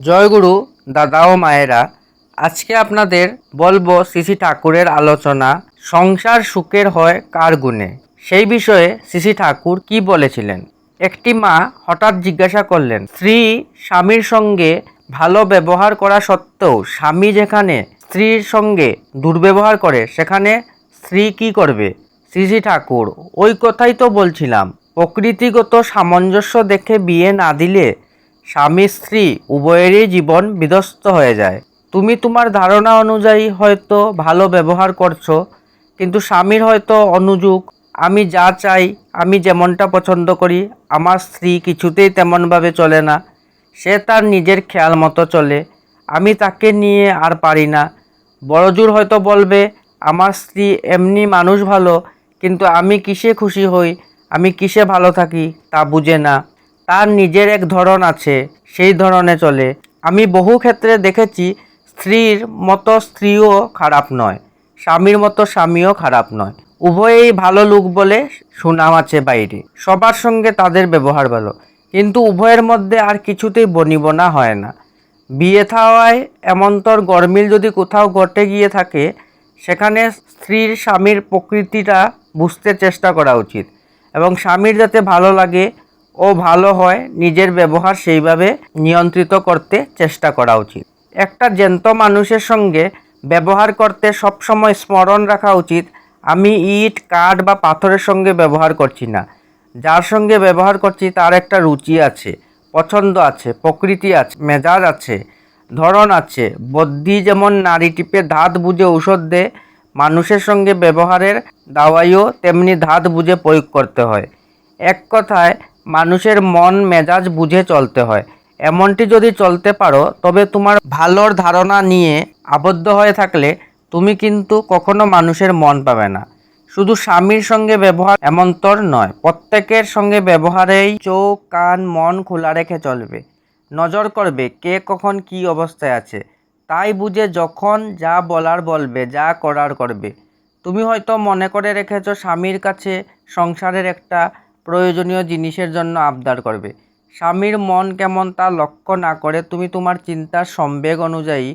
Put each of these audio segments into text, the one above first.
জয়গুরু দাদা ও মায়েরা, আজকে আপনাদের বলবো শ্রী ঠাকুরের আলোচনা সংসার সুখের হয় কার গুণে। সেই বিষয়ে শ্রী ঠাকুর কি বলেছিলেন। একটি মা হঠাৎ জিজ্ঞাসা করলেন, স্ত্রী স্বামীর সঙ্গে ভালো ব্যবহার করা সত্ত্বেও স্বামী যেখানে স্ত্রীর সঙ্গে দুর্ব্যবহার করে সেখানে স্ত্রী কি করবে। শ্রী ঠাকুর, ওই কথাই তো বলছিলাম, প্রকৃতিগত সামঞ্জস্য দেখে বিয়ে না দিলে স্বামী স্ত্রী উভয়েরই জীবন বিধ্বস্ত হয়ে যায়। তুমি তোমার ধারণা অনুযায়ী হয়তো ভালো ব্যবহার করছো, কিন্তু স্বামীর হয়তো অনুযোগ, আমি যা চাই, আমি যেমনটা পছন্দ করি, আমার স্ত্রী কিছুতেই তেমনভাবে চলে না। সে তার নিজের খেয়াল মতো চলে, আমি তাকে নিয়ে আর পারি না। বড়জোর হয়তো বলবে, আমার স্ত্রী এমনি মানুষ ভালো, কিন্তু আমি কিসে খুশি হই, আমি কিসে ভালো থাকি তা বুঝে না। তার নিজের এক ধরন আছে, সেই ধরনে চলে। আমি বহু ক্ষেত্রে দেখেছি, স্ত্রীর মতো স্ত্রীও খারাপ নয়, স্বামীর মতো স্বামীও খারাপ নয়। উভয়েই ভালো লোক বলে সুনাম আছে বাইরে, সবার সঙ্গে তাদের ব্যবহার ভালো, কিন্তু উভয়ের মধ্যে আর কিছুতেই বনিবনা হয় না। বিয়ে থাওয়ায় এমনতর গরমিল যদি কোথাও ঘটে গিয়ে থাকে, সেখানে স্ত্রীর স্বামীর প্রকৃতিটা বুঝতে চেষ্টা করা উচিত, এবং স্বামীর যাতে ভালো লাগে ও ভালো হয় নিজের ব্যবহার সেইভাবে নিয়ন্ত্রিত করতে চেষ্টা করা উচিত। একটা জ্যান্ত মানুষের সঙ্গে ব্যবহার করতে সবসময় স্মরণ রাখা উচিত, আমি ইট কাঠ বা পাথরের সঙ্গে ব্যবহার করছি না। যার সঙ্গে ব্যবহার করছি তার একটা রুচি আছে, পছন্দ আছে, প্রকৃতি আছে, মেজাজ আছে, ধরন আছে। বদ্যি যেমন নাড়ি টিপে ধাত বুঝে ঔষধ দেয়, মানুষের সঙ্গে ব্যবহারের দাওয়াইও তেমনি ধাত বুঝে প্রয়োগ করতে হয়। এক কথায় মানুষের মন মেজাজ বুঝে চলতে হয়। এমনটি যদি চলতে পারো, তবে তোমার ভালোর ধারণা নিয়ে আবদ্ধ হয়ে থাকলে তুমি কিন্তু কখনো মানুষের মন পাবে না। শুধু স্বামীর সঙ্গে ব্যবহার এমনতর নয়, প্রত্যেকের সঙ্গে ব্যবহারেই চোখ কান মন খোলা রেখে চলবে। নজর করবে কে কখন কী অবস্থায় আছে, তাই বুঝে যখন যা বলার বলবে, যা করার করবে। তুমি হয়তো মনে করে রেখেছো স্বামীর কাছে সংসারের একটা প্রয়োজনীয় জিনিসের জন্য আবদার করবে। স্বামীর মন কেমন তা লক্ষ্য না করে তুমি তোমার চিন্তার সম্বেগ অনুযায়ী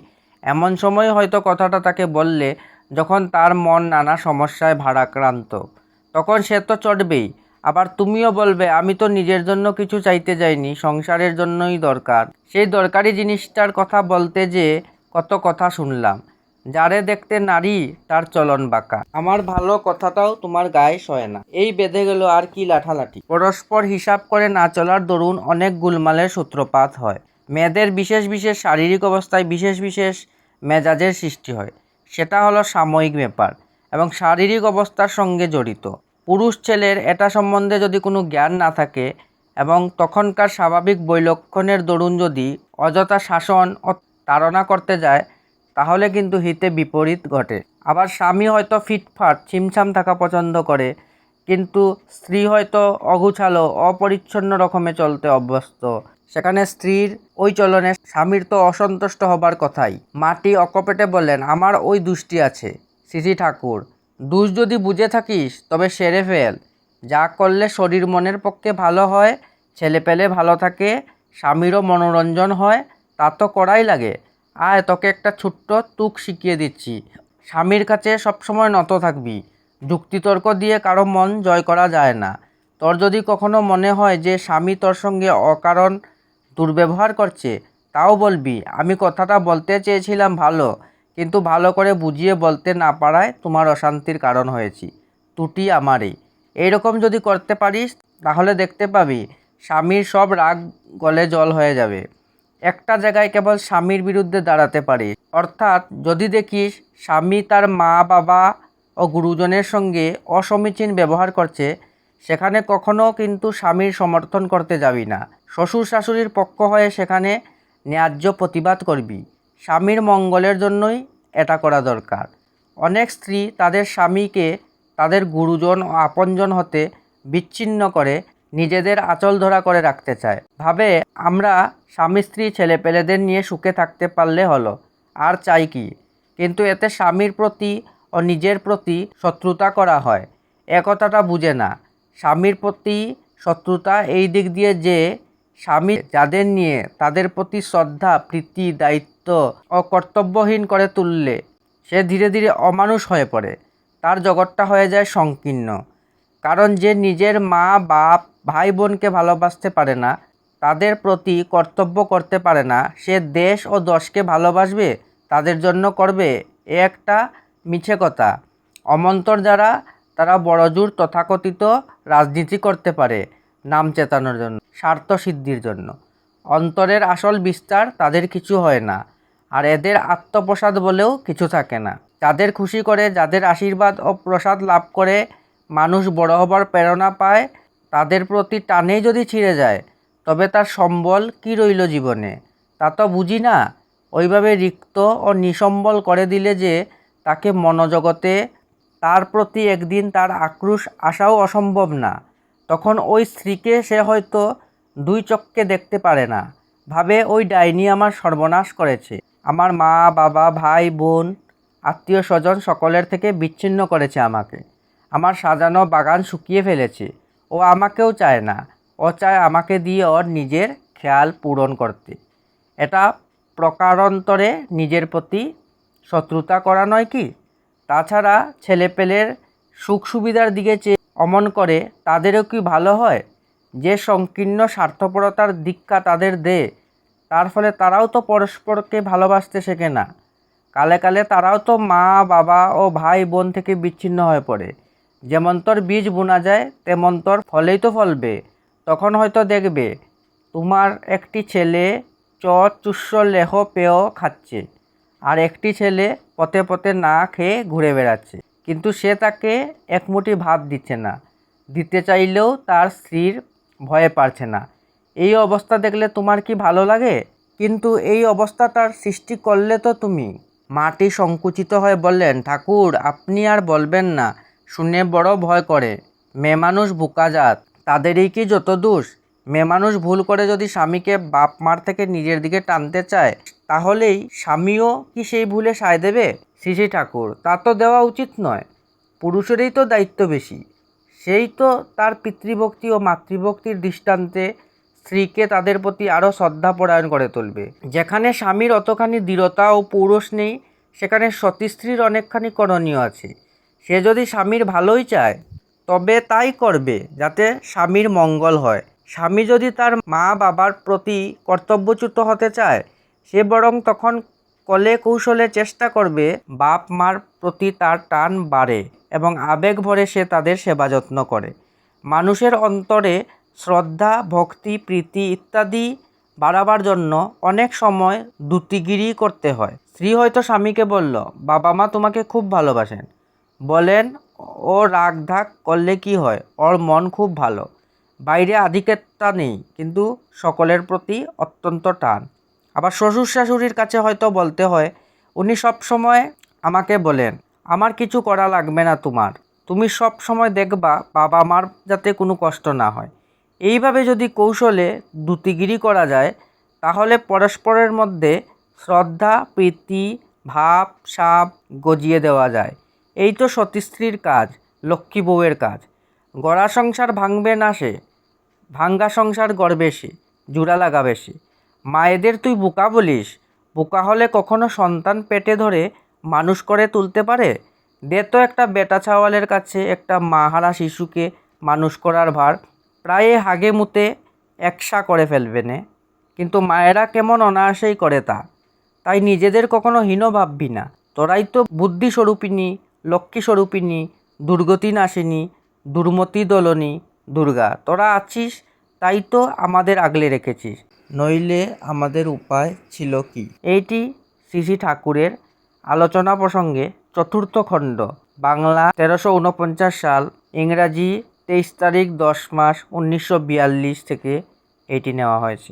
এমন সময় হয়তো কথাটা তাকে বললে যখন তার মন নানা সমস্যায় ভারাক্রান্ত। তখন সে তো চটবেই। আবার তুমিও বলবে, আমি তো নিজের জন্য কিছু চাইতে যাইনি, সংসারের জন্যই দরকার। সেই দরকারি জিনিসটার কথা বলতে যে কত কথা শুনলাম, যারে দেখতে নারী তার চলন বাঁকা। আমার ভালো কথাটাও তোমার গায়ে সয় না, এই বেঁধে গেল আর কি লাঠালাঠি। পরস্পর হিসাব করে না চলার দরুন অনেক গোলমালের সূত্রপাত হয়। মেয়েদের বিশেষ বিশেষ শারীরিক অবস্থায় বিশেষ বিশেষ মেজাজের সৃষ্টি হয়, সেটা হলো সাময়িক ব্যাপার এবং শারীরিক অবস্থার সঙ্গে জড়িত। পুরুষ ছেলের এটা সম্বন্ধে যদি কোনো জ্ঞান না থাকে এবং তখনকার স্বাভাবিক বৈলক্ষণের দরুন যদি অযথা শাসন ও তাড়না করতে যায়, তাহলে কিন্তু হিতে বিপরীত ঘটে। আবার স্বামী হয়তো ফিটফাট ছিমছাম থাকা পছন্দ করে, কিন্তু স্ত্রী হয়তো অগুছালো অপরিচ্ছন্ন রকমে চলতে অভ্যস্ত। সেখানে স্ত্রীর ওই চলনে স্বামীর তো অসন্তুষ্ট হবার কথাই। মাটি অকপটে বললেন, আমার ওই দুষ্টি আছে। শ্রী ঠাকুর, দুষ যদি বুঝে থাকিস তবে সেরে ফেল। যা করলে শরীর মনের পক্ষে ভালো হয়, ছেলেপেলে ভালো থাকে, স্বামীরও মনোরঞ্জন হয়, তা তো করাই লাগে। আয়, তোকে একটা ছোট্ট তুক শিখিয়ে দিচ্ছি। স্বামীর কাছে সবসময় নত থাকবি। যুক্তিতর্ক দিয়ে কারো মন জয় করা যায় না। তোর যদি কখনো মনে হয় যে স্বামী তোর সঙ্গে অকারণ দুর্ব্যবহার করছে, তাও বলবি, আমি কথাটা বলতে চেয়েছিলাম ভালো, কিন্তু ভালো করে বুঝিয়ে বলতে না পারায় তোমার অশান্তির কারণ হয়েছি, ত্রুটি আমারই। এইরকম যদি করতে পারিস, তাহলে দেখতে পাবি স্বামীর সব রাগ গলে জল হয়ে যাবে। একটা জায়গায় কেবল স্বামীর বিরুদ্ধে দাঁড়াতে পারিস, অর্থাৎ যদি দেখিস স্বামী তার মা বাবা ও গুরুজনের সঙ্গে অসমীচীন ব্যবহার করছে, সেখানে কখনো কিন্তু স্বামীর সমর্থন করতে যাবি না। শ্বশুর শাশুড়ির পক্ষ হয়ে সেখানে ন্যায্য প্রতিবাদ করবি। স্বামীর মঙ্গলের জন্যই এটা করা দরকার। অনেক স্ত্রী তাদের স্বামীকে তাদের গুরুজন ও আপনজন হতে বিচ্ছিন্ন করে নিজেদের আঁচল ধরা করে রাখতে চায়। ভাবে, আমরা স্বামী স্ত্রী ছেলেপেলেদের নিয়ে সুখে থাকতে পারলে হলো, আর চাই কি। কিন্তু এতে স্বামীর প্রতি ও নিজের প্রতি শত্রুতা করা হয়, এ কথাটা বুঝে না। স্বামীর প্রতি শত্রুতা এই দিক দিয়ে যে স্বামী যাদের নিয়ে তাদের প্রতি শ্রদ্ধা, প্রীতি, দায়িত্ব ও কর্তব্যহীন করে তুললে সে ধীরে ধীরে অমানুষ হয়ে পড়ে। তার জগৎটা হয়ে যায় সংকীর্ণ। কারণ যে নিজের মা, বাপ, ভাই বোনকে ভালোবাসতে পারে না, তাদের প্রতি কর্তব্য করতে পারে না, সে দেশ ও দশকে ভালোবাসবে, তাদের জন্য করবে, এ একটা মিছে কথা। অমন্তর যারা, তারা বড়জোর তথাকথিত রাজনীতি করতে পারে নাম চেতানোর জন্য, স্বার্থ সিদ্ধির জন্য। অন্তরের আসল বিস্তার তাদের কিছু হয় না, আর এদের আত্মপ্রসাদ বলেও কিছু থাকে না। যাদের খুশি করে, যাদের আশীর্বাদ ও প্রসাদ লাভ করে মানুষ বড় হবার প্রেরণা পায়, তাদের প্রতি টানেই যদি ছিঁড়ে যায়, তবে তার সম্বল কি রইল জীবনে? তা তো বুঝি না। ওইভাবে রিক্ত ও নিসম্বল করে দিলে যে তাকে মনোজগতে তার প্রতি একদিন তার আক্রোশ আসাও অসম্ভব না। তখন ওই স্ত্রীকে সে হয়তো দুই চক্ষে দেখতে পারে না, ভাবে ওই ডাইনি আমার সর্বনাশ করেছে, আমার মা, বাবা, ভাই, বোন, আত্মীয় স্বজন সকলের থেকে বিচ্ছিন্ন করেছে আমাকে, আমার সাজানো বাগান শুকিয়ে ফেলেছে। ও আমাকেও চায় না, ও চায় আমাকে দিয়ে ওর নিজের খেয়াল পূরণ করতে। এটা প্রকারান্তরে নিজের প্রতি শত্রুতা করা নয় কি? তাছাড়া ছেলেপেলের সুখ সুবিধার দিকে চেয়ে অমন করে তাদেরও কি ভালো হয়? যে সংকীর্ণ স্বার্থপরতার দীক্ষা তাদের দেয়, তার ফলে তারাও তো পরস্পরকে ভালোবাসতে শেখে না। কালে কালে তারাও তো মা, বাবা ও ভাই বোন থেকে বিচ্ছিন্ন হয়ে পড়ে। যেমনতর বীজ বোনা যায় তেমনতর ফলেই তো ফলবে। তখন হয়তো দেখবে তোমার একটি ছেলে চুষ্য লেহ পেয় খাচ্ছে, আর একটি ছেলে পথে পথে না খেয়ে ঘুরে বেড়াচ্ছে, কিন্তু সে তাকে একমুঠি ভাত দিচ্ছে না, দিতে চাইলেও তার স্ত্রীর ভয়ে পারছে না। এই অবস্থা দেখলে তোমার কি ভালো লাগে? কিন্তু এই অবস্থাটার সৃষ্টি করলে তো তুমি। মাটি সংকুচিত হয়ে বললেন, ঠাকুর আপনি আর বলবেন না, শুনে বড় ভয় করে। মেয়ে মানুষ বোকা জাত, তাদেরই কি যত দোষ? মেয়ে মানুষ ভুল করে যদি স্বামীকে বাপ মার থেকে নিজের দিকে টানতে চায়, তাহলেই স্বামীও কি সেই ভুলে সায় দেবে? শ্রী ঠাকুর, তা তো দেওয়া উচিত নয়। পুরুষেরই তো দায়িত্ব বেশি। সেই তো তার পিতৃভক্তি ও মাতৃভক্তির দৃষ্টান্তে স্ত্রীকে তাদের প্রতি আরও শ্রদ্ধাপরায়ণ করে তুলবে। যেখানে স্বামীর অতখানি দৃঢ়তা ও পৌরুষ নেই, সেখানে সতী স্ত্রীর অনেকখানি করণীয় আছে। সে যদি স্বামীর ভালোই চায়, তবে তাই করবে যাতে স্বামীর মঙ্গল হয়। স্বামী যদি তার মা বাবার প্রতি কর্তব্যচ্যুত হতে চায়, সে বরং তখন কলে কৌশলে চেষ্টা করবে বাপ মার প্রতি তার টান বাড়ে এবং আবেগ ভরে সে তাদের সেবা যত্ন করে। মানুষের অন্তরে শ্রদ্ধা, ভক্তি, প্রীতি ইত্যাদি বাড়াবার জন্য অনেক সময় দ্যুতিগিরি করতে হয়। স্ত্রী হয়তো স্বামীকে বলল, বাবা মা তোমাকে খুব ভালোবাসেন, বলেন ও রাগ ঢাক করলে কি হয়, ওর মন খুব ভালো, বাইরে আধিক্যতা নেই, কিন্তু সকলের প্রতি অত্যন্ত টান। আবার শ্বশুর শাশুড়ির কাছে হয়তো বলতে হয়, উনি সব সময় আমাকে বলেন, আমার কিছু করা লাগবে না তোমার, তুমি সব সময় দেখবা বাবা মার যাতে কোনো কষ্ট না হয়। এইভাবে যদি কৌশলে দ্যুতিগিরি করা যায়, তাহলে পরস্পরের মধ্যে শ্রদ্ধা, প্রীতি ভাব সাব গজিয়ে দেওয়া যায়। এই তো সতী স্ত্রীর কাজ, লক্ষ্মী বউয়ের কাজ। গড়া সংসার ভাঙবে না সে, ভাঙ্গা সংসার গড়বে সে, জোড়া লাগাবে সে। মায়েদের তুই বোকা বলিস? বোকা হলে কখনো সন্তান পেটে ধরে মানুষ করে তুলতে পারে? দে তো একটা বেটা ছাওয়ালের কাছে একটা মাহারা শিশুকে মানুষ করার ভার, প্রায় হাগে মুতে একসা করে ফেলবে নে। কিন্তু মায়েরা কেমন অনায়াসেই করে তা। তাই নিজেদের কখনো হীন ভাববি না। তোরাই তো বুদ্ধিস্বরূপিণী, লক্ষ্মীস্বরূপিণী, দুর্গতি নাশিনী, দুর্মতি দলনী দুর্গা। তোরা আছিস তাই তো আমাদের আগলে রেখেছিস, নইলে আমাদের উপায় ছিল কি? এইটি শ্রী ঠাকুরের আলোচনা প্রসঙ্গে চতুর্থ খণ্ড, বাংলা 1349 সাল, ইংরাজি 23 তারিখ 10 মাস 1942 থেকে এটি নেওয়া হয়েছে।